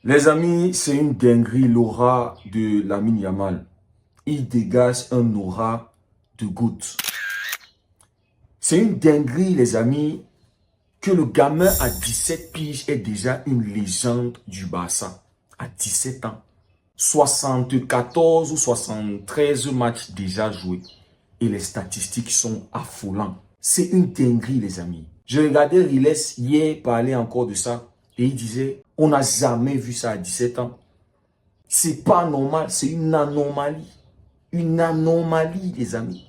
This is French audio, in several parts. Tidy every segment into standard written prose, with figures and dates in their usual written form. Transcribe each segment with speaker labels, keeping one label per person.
Speaker 1: Les amis, c'est une dinguerie l'aura de Lamine Yamal. Il dégage un aura de goutte. C'est une dinguerie, les amis, que le gamin à 17 piges est déjà une légende du Barça. À 17 ans. 74 ou 73 matchs déjà joués. Et les statistiques sont affolantes. C'est une dinguerie, les amis. Je regardais Riles hier parler encore de ça. Et il disait, on n'a jamais vu ça à 17 ans. C'est pas normal, c'est une anomalie. Une anomalie, les amis.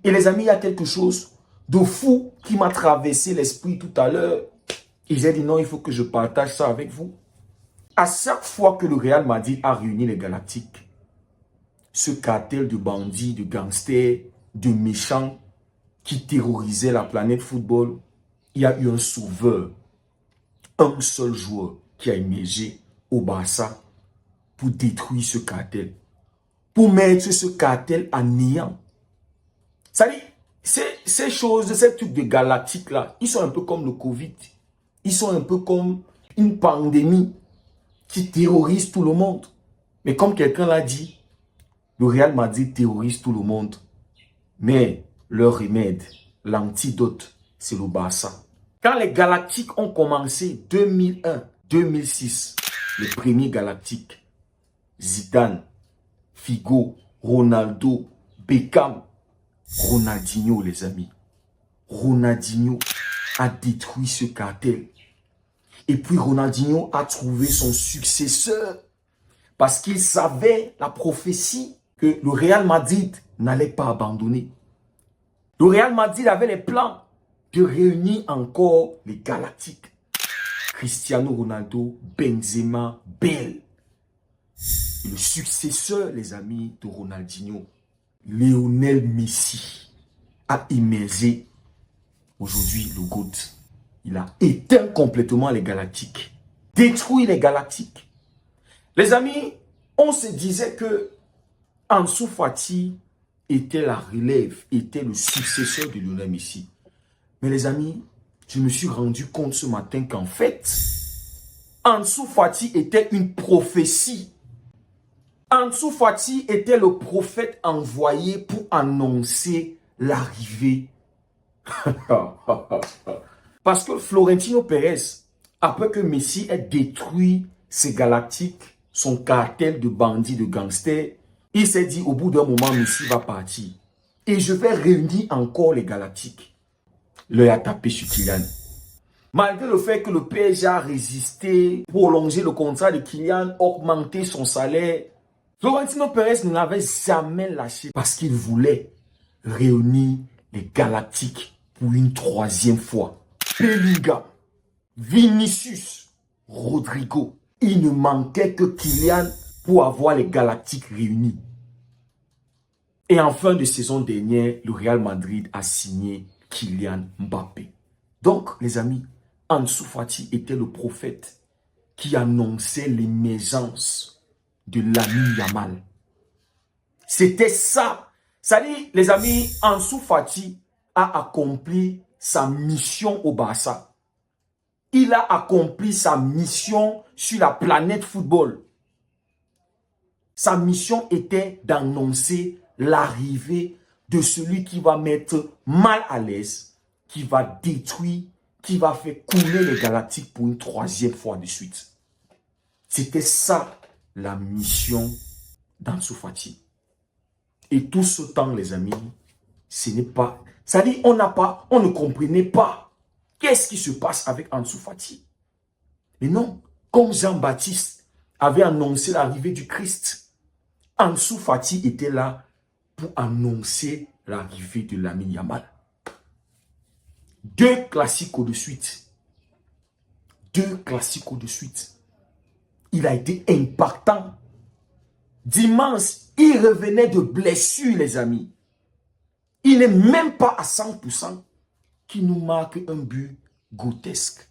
Speaker 1: Et les amis, il y a quelque chose de fou qui m'a traversé l'esprit tout à l'heure. Et j'ai dit non, il faut que je partage ça avec vous. À chaque fois que le Real Madrid a réuni les Galactiques, ce cartel de bandits, de gangsters, de méchants qui terrorisaient la planète football, il y a eu un sauveur, un seul joueur qui a émergé au Barça pour détruire ce cartel, pour mettre ce cartel à néant. Ça dit, ces choses, ces trucs de galactiques là, ils sont un peu comme le Covid. Ils sont un peu comme une pandémie qui terrorise tout le monde. Mais comme quelqu'un l'a dit, le Real Madrid terrorise tout le monde. Mais leur remède, l'antidote, c'est le Barça. Quand les Galactiques ont commencé 2001, 2006, les premiers Galactiques, Zidane, Figo, Ronaldo, Beckham, Ronaldinho, les amis. Ronaldinho a détruit ce cartel. Et puis Ronaldinho a trouvé son successeur parce qu'il savait la prophétie que le Real Madrid n'allait pas abandonner. Le Real Madrid avait les plans de réunir encore les Galactiques. Cristiano Ronaldo, Benzema, Bale. Et le successeur, les amis, de Ronaldinho, Lionel Messi, a émergé. Aujourd'hui, le GOAT, il a éteint complètement les Galactiques, détruit les Galactiques. Les amis, on se disait que Ansu Fati était la relève, était le successeur de Lionel Messi. Mais les amis, je me suis rendu compte ce matin qu'en fait, Ansu Fati était une prophétie. Ansu Fati était le prophète envoyé pour annoncer l'arrivée. Parce que Florentino Pérez, après que Messi ait détruit ses Galactiques, son cartel de bandits, de gangsters, il s'est dit au bout d'un moment, Messi va partir. Et je vais réunir encore les Galactiques. L'œil a tapé sur Kylian. Malgré le fait que le PSG a résisté, prolongé le contrat de Kylian, augmenté son salaire, Florentino Pérez ne l'avait jamais lâché parce qu'il voulait réunir les Galactiques pour une troisième fois. Bellingham, Vinicius, Rodrigo. Il ne manquait que Kylian pour avoir les Galactiques réunis. Et en fin de saison dernière, le Real Madrid a signé Kylian Mbappé. Donc, les amis, Ansu Fati était le prophète qui annonçait l'émergence de Lamine Yamal. C'était ça. Ça dit, les amis, Ansu Fati a accompli sa mission au Barça. Il a accompli sa mission sur la planète football. Sa mission était d'annoncer l'arrivée de celui qui va mettre mal à l'aise, qui va détruire, qui va faire couler les Galactiques pour une troisième fois de suite. C'était ça la mission d'Ansu Fati. Et tout ce temps, les amis, ce n'est pas... Ça dit, on ne comprenait pas qu'est-ce qui se passe avec Ansu Fati. Mais non, comme Jean-Baptiste avait annoncé l'arrivée du Christ, Ansu Fati était là pour annoncer l'arrivée de Lamine Yamal. 2 classiques de suite. 2 classiques de suite. Il a été impactant. Dimanche, il revenait de blessure, les amis. Il n'est même pas à 100% qui nous marque un but grotesque.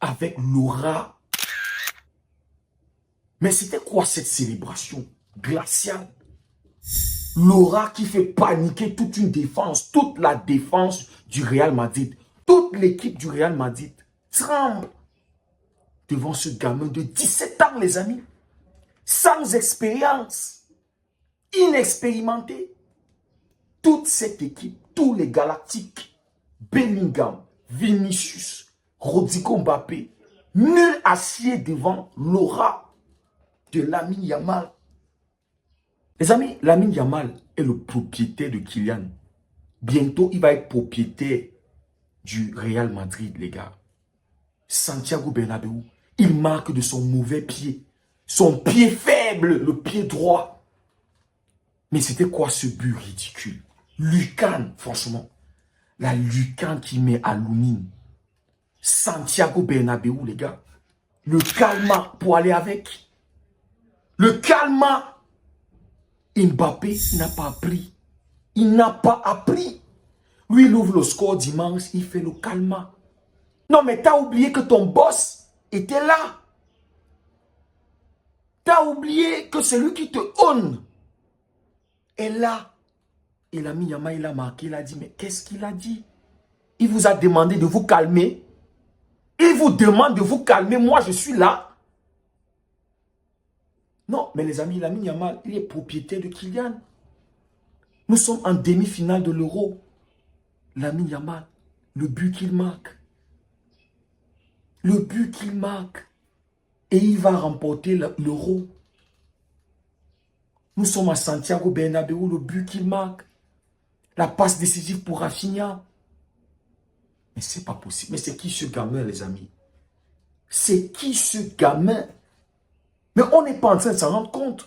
Speaker 1: Avec l'aura. Mais c'était quoi cette célébration glaciale? L'aura qui fait paniquer toute une défense, toute la défense du Real Madrid. Toute l'équipe du Real Madrid tremble. devant ce gamin de 17 ans, les amis. Sans expérience. Inexpérimenté. Toute cette équipe, tous les Galactiques, Bellingham, Vinicius, Rodrigo Mbappé, nul acier devant l'aura de Lamine Yamal. Les amis, Lamine Yamal est le propriétaire de Kylian. Bientôt, il va être propriétaire du Real Madrid, les gars. Santiago Bernabéu, il marque de son mauvais pied. Son pied faible, le pied droit. Mais c'était quoi ce but ridicule? Lucan, franchement. La Lucan qui met à Lounine. Santiago Bernabéu, les gars. Le calma pour aller avec. Le calma. Mbappé n'a pas appris. Il n'a pas appris. Lui, il ouvre le score dimanche, il fait le calma. Non, mais t'as oublié que ton boss était là. T'as oublié que celui qui te honne est là. Et l'ami Yama, il a marqué, il a dit, mais qu'est-ce qu'il a dit? Il vous a demandé de vous calmer. Il vous demande de vous calmer. Moi, je suis là. Non, mais les amis, l'ami Yamal, il est propriétaire de Kylian. Nous sommes en demi-finale de l'Euro. L'ami Yamal, le but qu'il marque. Le but qu'il marque. Et il va remporter l'Euro. Nous sommes à Santiago Bernabéu, le but qu'il marque. La passe décisive pour Rafinha. Mais c'est pas possible. Mais c'est qui ce gamin, les amis? C'est qui ce gamin? Mais on n'est pas en train de s'en rendre compte.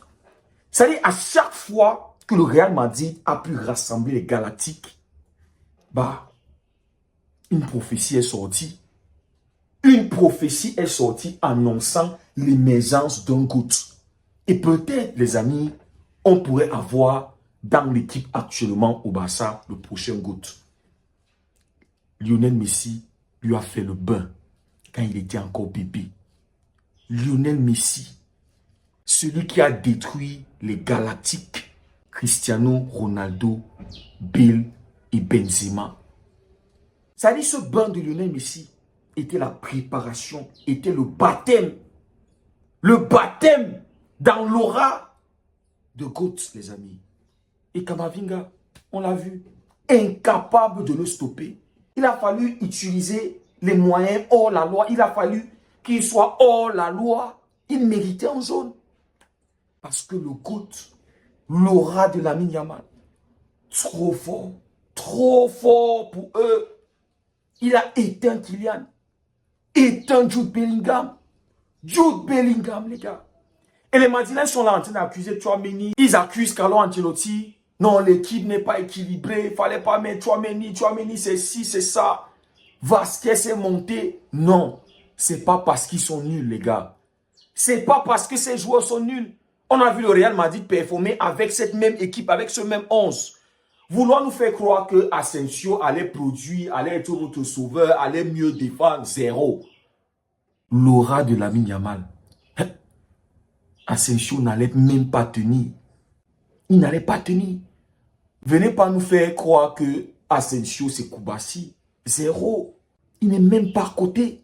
Speaker 1: C'est-à-dire, à chaque fois que le Real Madrid a pu rassembler les Galactiques, bah, une prophétie est sortie. Une prophétie est sortie annonçant l'émergence d'un GOAT. Et peut-être, les amis, on pourrait avoir dans l'équipe actuellement au Barça le prochain GOAT. Lionel Messi lui a fait le bain quand il était encore bébé. Lionel Messi, celui qui a détruit les Galactiques, Cristiano Ronaldo, Bill et Benzema. Ça dit, ce bain de Lionel Messi était la préparation, était le baptême. Le baptême dans l'aura de GOAT, les amis. Et Kamavinga, on l'a vu, incapable de le stopper. Il a fallu utiliser les moyens hors la loi. Il a fallu qu'il soit hors la loi. Il méritait en jaune. Parce que le GOAT, l'aura de Lamine Yamal, trop fort pour eux. Il a éteint Kylian, éteint Jude Bellingham. Jude Bellingham, les gars. Et les Madrilènes sont là en train d'accuser Tchouaméni. Ils accusent Carlo Ancelotti. Non, l'équipe n'est pas équilibrée. Il ne fallait pas mettre Tchouaméni. Tchouaméni, c'est ci, c'est ça. Vasquez est monté. Non, ce n'est pas parce qu'ils sont nuls, les gars. Ce n'est pas parce que ces joueurs sont nuls. On a vu le Real Madrid performer avec cette même équipe, avec ce même 11. Vouloir nous faire croire que Asensio allait produire, allait être notre sauveur, allait mieux défendre, zéro. L'aura de Lamine Yamal. Asensio n'allait même pas tenir. Il n'allait pas tenir. Venez pas nous faire croire que Asensio c'est Koubassi. Zéro. Il n'est même pas à côté.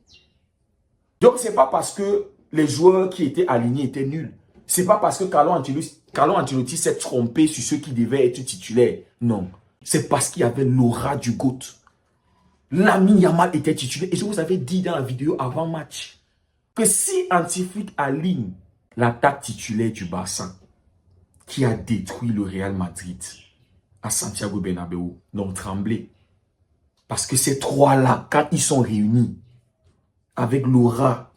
Speaker 1: Donc c'est pas parce que les joueurs qui étaient alignés étaient nuls. C'est pas parce que Carlo Ancelotti s'est trompé sur ceux qui devaient être titulaires. Non. C'est parce qu'il y avait l'aura du GOAT. Lamine Yamal était titulaire. Et je vous avais dit dans la vidéo avant match que si Antiflick aligne l'attaque titulaire du Barça qui a détruit le Real Madrid à Santiago Bernabéu, donc tremblé. Parce que ces trois-là, quand ils sont réunis avec l'aura,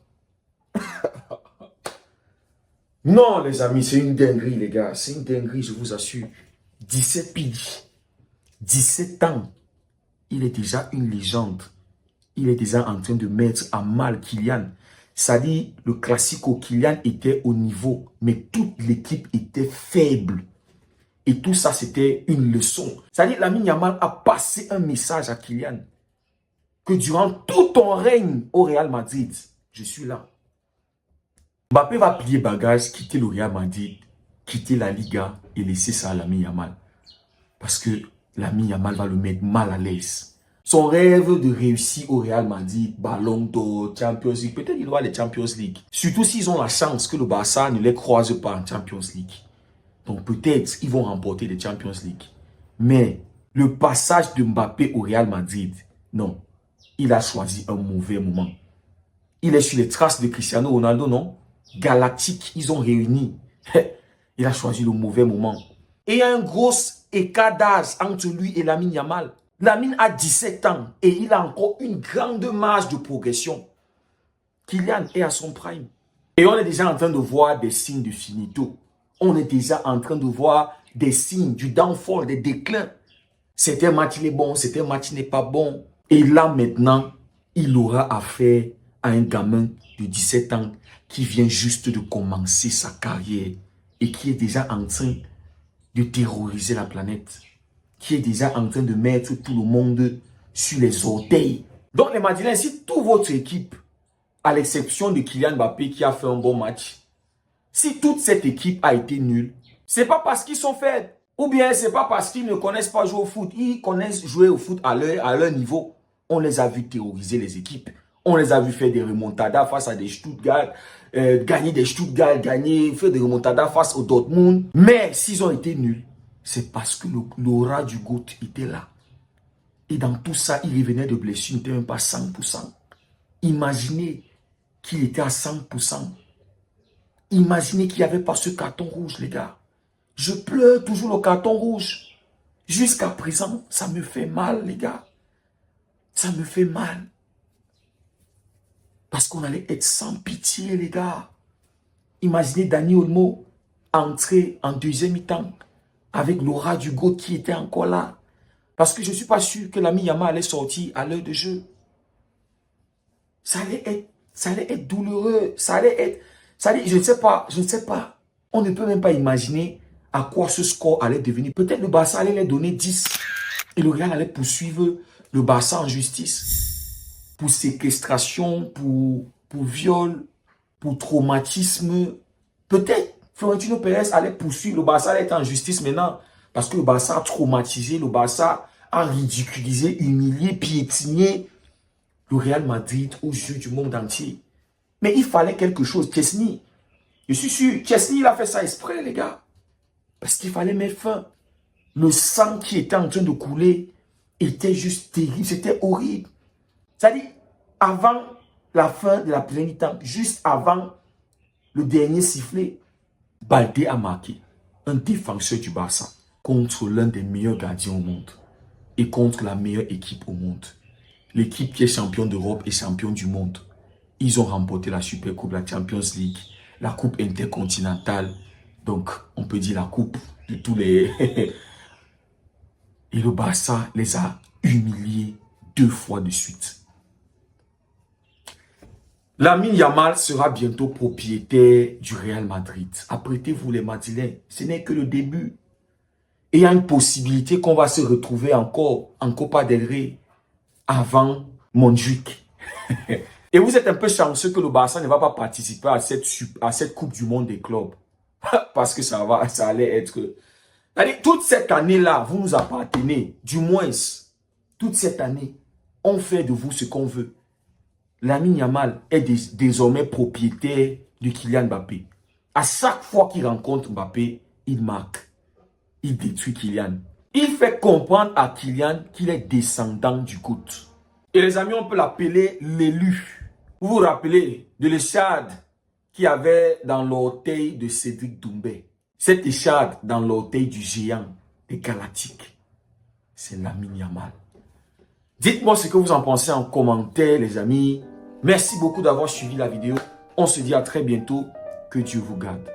Speaker 1: non, les amis, c'est une dinguerie, les gars. C'est une dinguerie, je vous assure. 17 piges, 17 ans. Il est déjà une légende. Il est déjà en train de mettre à mal Kylian. Ça dit, le classico Kylian était au niveau, mais toute l'équipe était faible. Et tout ça, c'était une leçon. Ça dit, Lamine Yamal a passé un message à Kylian. Que durant tout ton règne au Real Madrid, je suis là. Mbappé va plier bagage, quitter le Real Madrid, quitter la Liga et laisser ça à Lamine Yamal. Parce que Lamine Yamal va le mettre mal à l'aise. Son rêve de réussir au Real Madrid, Ballon d'Or, Champions League, peut-être il aura les Champions League. Surtout s'ils ont la chance que le Barça ne les croise pas en Champions League. Donc peut-être ils vont remporter les Champions League. Mais le passage de Mbappé au Real Madrid, non. Il a choisi un mauvais moment. Il est sur les traces de Cristiano Ronaldo, non? Galactique, ils ont réuni. Il a choisi le mauvais moment. Et il y a un gros écart d'âge entre lui et Lamine Yamal. Lamine a 17 ans et il a encore une grande marge de progression. Kylian est à son prime. Et on est déjà en train de voir des signes de finito. On est déjà en train de voir des signes du downfall, des déclins. Certains matchs il est bon, certains matchs il n'est pas bon. Et là maintenant, il aura affaire à un gamin de 17 ans qui vient juste de commencer sa carrière et qui est déjà en train de terroriser la planète, qui est déjà en train de mettre tout le monde sur les orteils. Donc les Madrilènes, si toute votre équipe, à l'exception de Kylian Mbappé qui a fait un bon match, si toute cette équipe a été nulle, c'est pas parce qu'ils sont faibles, ou bien c'est pas parce qu'ils ne connaissent pas jouer au foot. Ils connaissent jouer au foot à leur niveau. On les a vus terroriser les équipes. On les a vus faire des remontadas face à des Stuttgart, gagner des Stuttgart, faire des remontadas face au Dortmund. Mais s'ils ont été nuls, c'est parce que l'aura du GOAT était là. Et dans tout ça, il revenait de blessure, il n'était même pas 100%. Imaginez qu'il était à 100%. Imaginez qu'il n'y avait pas ce carton rouge, les gars. Je pleure toujours le carton rouge. Jusqu'à présent, ça me fait mal, les gars. Ça me fait mal. Parce qu'on allait être sans pitié, les gars. Imaginez Dani Olmo entrer en deuxième mi-temps avec l'aura du GOAT qui était encore là. Parce que je ne suis pas sûr que l'ami Yamal allait sortir à l'heure de jeu. Ça allait être douloureux. Je ne sais pas. On ne peut même pas imaginer à quoi ce score allait devenir. Peut-être le Barça allait les donner 10. Et le Real allait poursuivre le Barça en justice. Pour séquestration, pour viol, pour traumatisme. Peut-être Florentino Pérez allait poursuivre. Le Barça allait être en justice maintenant. Parce que le Barça a traumatisé, le Barça a ridiculisé, humilié, piétiné le Real Madrid aux yeux du monde entier. Mais il fallait quelque chose. Chesney, je suis sûr, Chesney, il a fait ça exprès, les gars. Parce qu'il fallait mettre fin. Le sang qui était en train de couler était juste terrible. C'était horrible. C'est-à-dire, avant la fin de la première mi-temps, juste avant le dernier sifflet, Baldé a marqué. Un défenseur du Barça contre l'un des meilleurs gardiens au monde. Et contre la meilleure équipe au monde. L'équipe qui est championne d'Europe et championne du monde. Ils ont remporté la Super Coupe, la Champions League, la Coupe intercontinentale. Donc, on peut dire la coupe de tous les... Et le Barça les a humiliés 2 fois de suite. Lamine Yamal sera bientôt propriétaire du Real Madrid. Apprêtez-vous les Madrilènes, ce n'est que le début. Et il y a une possibilité qu'on va se retrouver encore en Copa del Rey avant Montjuic. Et vous êtes un peu chanceux que le Barça ne va pas participer à cette Coupe du Monde des clubs. Parce que ça allait être... Allez, toute cette année-là, vous nous appartenez. Du moins, toute cette année, on fait de vous ce qu'on veut. Lamine Yamal est désormais propriétaire de Kylian Mbappé. À chaque fois qu'il rencontre Mbappé, il marque. Il détruit Kylian. Il fait comprendre à Kylian qu'il est descendant du GOAT. Et les amis, on peut l'appeler l'élu. Vous vous rappelez de l'écharde qu'il y avait dans l'orteil de Cédric Doumbé. Cette écharde dans l'orteil du géant des Galactiques. C'est Lamine Yamal. Dites-moi ce que vous en pensez en commentaire, les amis. Merci beaucoup d'avoir suivi la vidéo. On se dit à très bientôt. Que Dieu vous garde.